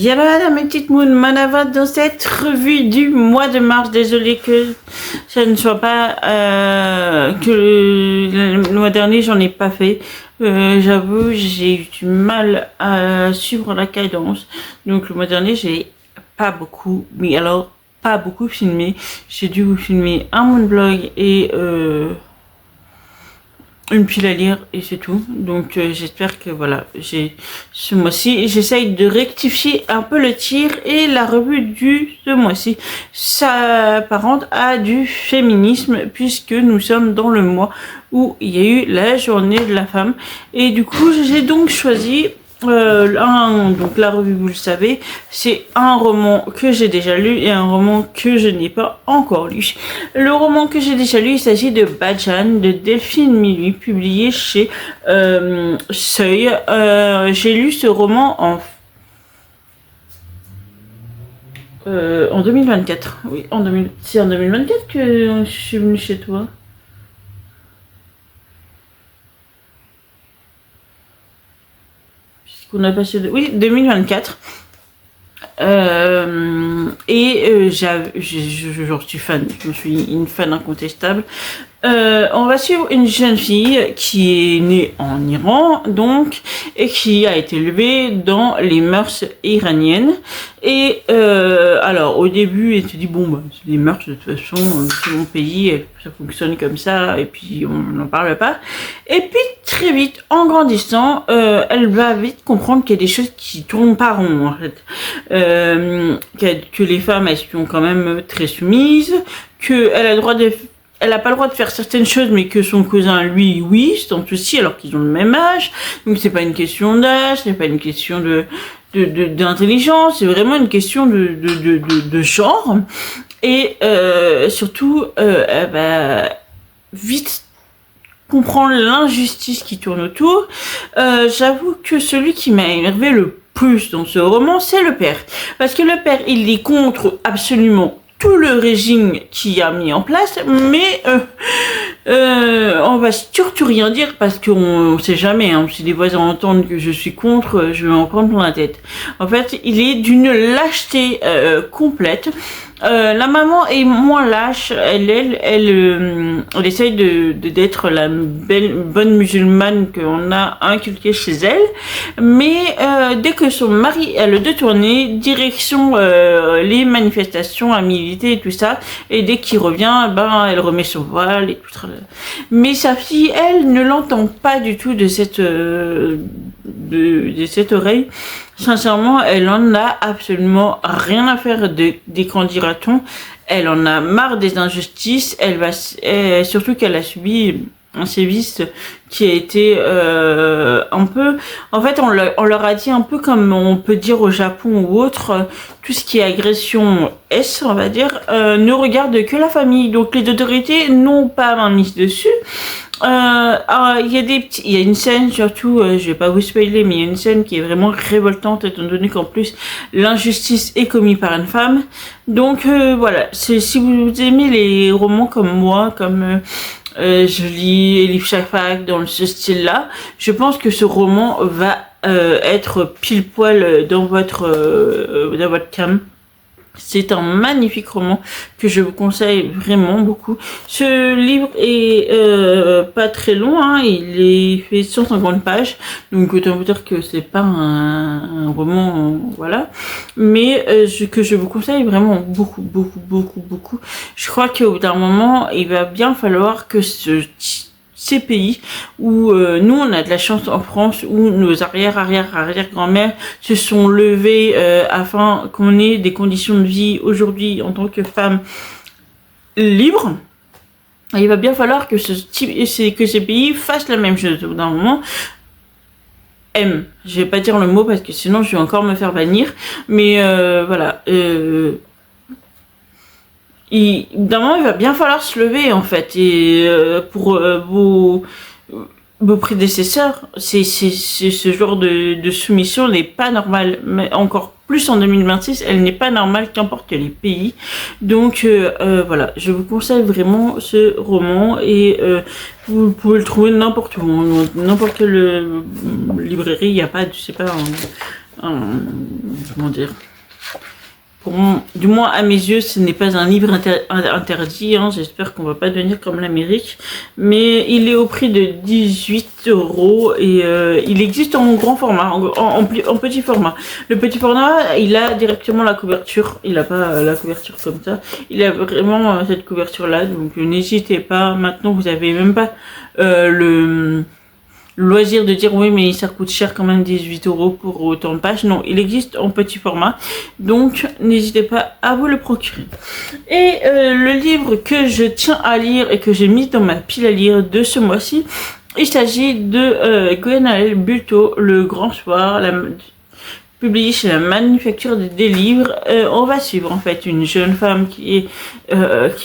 Yallo mes petites mounes, Manava dans cette revue du mois de mars. Désolée que ça ne soit pas que le mois dernier j'en ai pas fait. J'avoue, j'ai eu du mal à suivre la cadence. Donc le mois dernier j'ai pas beaucoup, mais alors pas beaucoup filmé. J'ai dû vous filmer un monoblog et une pile à lire et c'est tout. Donc j'espère que voilà, ce mois-ci j'essaye de rectifier un peu le tir et la revue du ce mois-ci s'apparente à du féminisme puisque nous sommes dans le mois où il y a eu la journée de la femme et du coup j'ai donc choisi donc la revue, vous le savez, c'est un roman que j'ai déjà lu et un roman que je n'ai pas encore lu. Le roman que j'ai déjà lu, il s'agit de Badjan de Delphine Minuit, publié chez Seuil. J'ai lu ce roman en 2024. Oui, c'est en 2024 que je suis venue chez toi. Qu'on a passé de... Oui, 2024. J'en suis fan. Je suis une fan incontestable. On va suivre une jeune fille qui est née en Iran, donc, et qui a été élevée dans les mœurs iraniennes. Et alors, au début, elle se dit bon, bah, c'est les mœurs de toute façon, c'est mon pays, ça fonctionne comme ça, et puis on n'en parle pas. Et puis très vite, en grandissant, elle va vite comprendre qu'il y a des choses qui tournent pas rond en fait, que les femmes elles sont quand même très soumises, que elle n'a pas le droit de faire certaines choses, mais que son cousin, lui, oui, sans souci, alors qu'ils ont le même âge. Donc c'est pas une question d'âge, c'est pas une question d'intelligence, c'est vraiment une question de genre. Et surtout, elle va vite comprendre l'injustice qui tourne autour. J'avoue que celui qui m'a énervé le plus dans ce roman, c'est le père. Parce que le père, il est contre absolument tout le régime qui a mis en place, mais on va surtout rien dire parce qu'on sait jamais, hein, si les voisins entendent que je suis contre, je vais en prendre plein la tête. En fait, il est d'une lâcheté complète. La maman est moins lâche, elle essaye d'être la bonne musulmane qu'on a inculquée chez elle, mais dès que son mari a le dos tourné, direction les manifestations à militer et tout ça, et dès qu'il revient, ben elle remet son voile et tout ça. Mais sa fille, elle, ne l'entend pas du tout de cette oreille. Sincèrement, elle en a absolument rien à faire des qu'en dira-t-on. Elle en a marre des injustices. Surtout qu'elle a subi un sévice qui a été un peu... En fait, on leur a dit un peu comme on peut dire au Japon ou autre, tout ce qui est agression S, on va dire, ne regarde que la famille. Donc les autorités n'ont pas main mise dessus. Il y a une scène surtout, je vais pas vous spoiler, mais il y a une scène qui est vraiment révoltante étant donné qu'en plus l'injustice est commise par une femme. Donc voilà, si vous aimez les romans comme moi, comme je lis Elif Shafak dans ce style-là, je pense que ce roman va être pile poil dans votre cam. C'est un magnifique roman que je vous conseille vraiment beaucoup. Ce livre est pas très long, hein, il est fait 150 pages, donc autant vous dire que c'est pas un roman, voilà. Mais que je vous conseille vraiment beaucoup, beaucoup, beaucoup, beaucoup. Je crois qu'au bout d'un moment, il va bien falloir que ces pays où nous on a de la chance en France où nos arrière-grand-mères se sont levées afin qu'on ait des conditions de vie aujourd'hui en tant que femmes libres. Et il va bien falloir que ces pays fassent la même chose. Au bout d'un moment, je vais pas dire le mot parce que sinon je vais encore me faire bannir, mais voilà. D'un moment, il va bien falloir se lever, en fait. Et pour vos prédécesseurs, ce genre de soumission n'est pas normal. Mais encore plus en 2026, elle n'est pas normale qu'importe les pays. Donc voilà, je vous conseille vraiment ce roman et vous pouvez le trouver n'importe où, n'importe quelle librairie. Il n'y a pas, je sais pas, comment dire, du moins à mes yeux, ce n'est pas un livre interdit, hein. J'espère qu'on va pas devenir comme l'Amérique, mais il est au prix de 18 € et il existe en grand format, en petit format. Le petit format, il a directement la couverture, il a pas la couverture comme ça, il a vraiment cette couverture là, donc n'hésitez pas. Maintenant vous avez même pas le loisir de dire oui mais ça coûte cher quand même 18 € pour autant de pages. Non, il existe en petit format, donc n'hésitez pas à vous le procurer. Et le livre que je tiens à lire et que j'ai mis dans ma pile à lire de ce mois-ci, il s'agit de Gwenaëlle Buteau, Le Grand Soir, publié chez la Manufacture des Livres. On va suivre en fait une jeune femme qui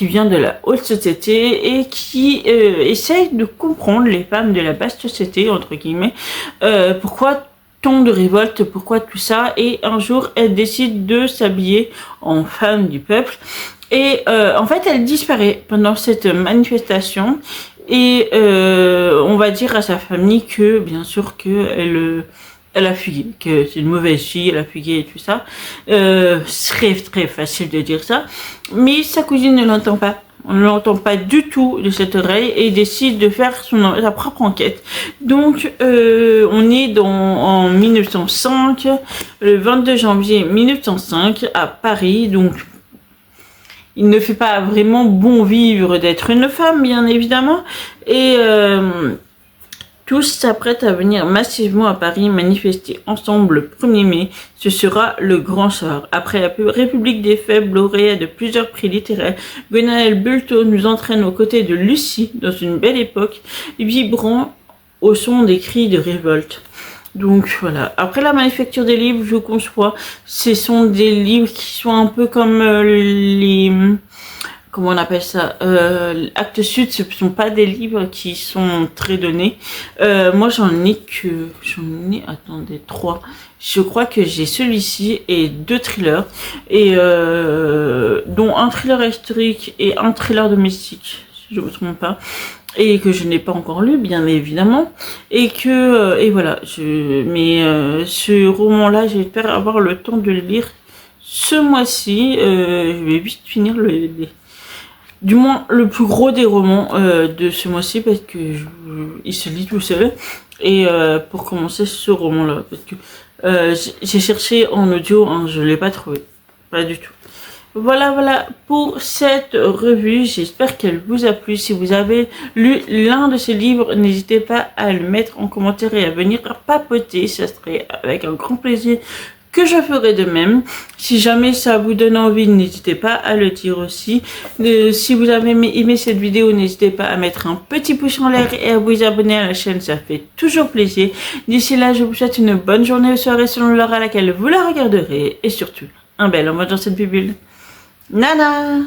vient de la haute société et qui essaye de comprendre les femmes de la basse société, entre guillemets, pourquoi tant de révolte, pourquoi tout ça. Et un jour elle décide de s'habiller en femme du peuple et en fait elle disparaît pendant cette manifestation et on va dire à sa famille que bien sûr que elle a fugué, que c'est une mauvaise fille, elle a fugué et tout ça. C'est très facile de dire ça. Mais sa cousine ne l'entend pas. On ne l'entend pas du tout de cette oreille et décide de faire sa propre enquête. Donc, on est en 1905, le 22 janvier 1905, à Paris. Donc, il ne fait pas vraiment bon vivre d'être une femme, bien évidemment. Et tous s'apprêtent à venir massivement à Paris manifester ensemble le 1er mai. Ce sera le grand soir. Après la République des faibles, lauréat de plusieurs prix littéraires, Gwenaëlle Buteau nous entraîne aux côtés de Lucie dans une belle époque, vibrant au son des cris de révolte. Donc voilà, après la Manufacture des livres, je conçois, ce sont des livres qui sont un peu comme les... Comment on appelle ça, Actes Sud, ce ne sont pas des livres qui sont très donnés. Moi, attendez, 3. Je crois que j'ai celui-ci et 2 thrillers, et dont un thriller historique et un thriller domestique, si je ne me trompe pas, et que je n'ai pas encore lu, bien évidemment, et que, et voilà, ce roman-là, j'espère avoir le temps de le lire ce mois-ci. Je vais vite finir du moins le plus gros des romans de ce mois-ci, parce que il se lit tout seul. Et pour commencer ce roman-là, parce que j'ai cherché en audio, hein, je l'ai pas trouvé, pas du tout. Voilà pour cette revue, j'espère qu'elle vous a plu. Si vous avez lu l'un de ces livres, n'hésitez pas à le mettre en commentaire et à venir papoter, ça serait avec un grand plaisir que je ferai de même. Si jamais ça vous donne envie, n'hésitez pas à le dire aussi. Si vous avez aimé cette vidéo, n'hésitez pas à mettre un petit pouce en l'air et à vous abonner à la chaîne, ça fait toujours plaisir. D'ici là, je vous souhaite une bonne journée ou soirée selon l'heure à laquelle vous la regarderez. Et surtout, un bel moment dans cette bulle. Nana!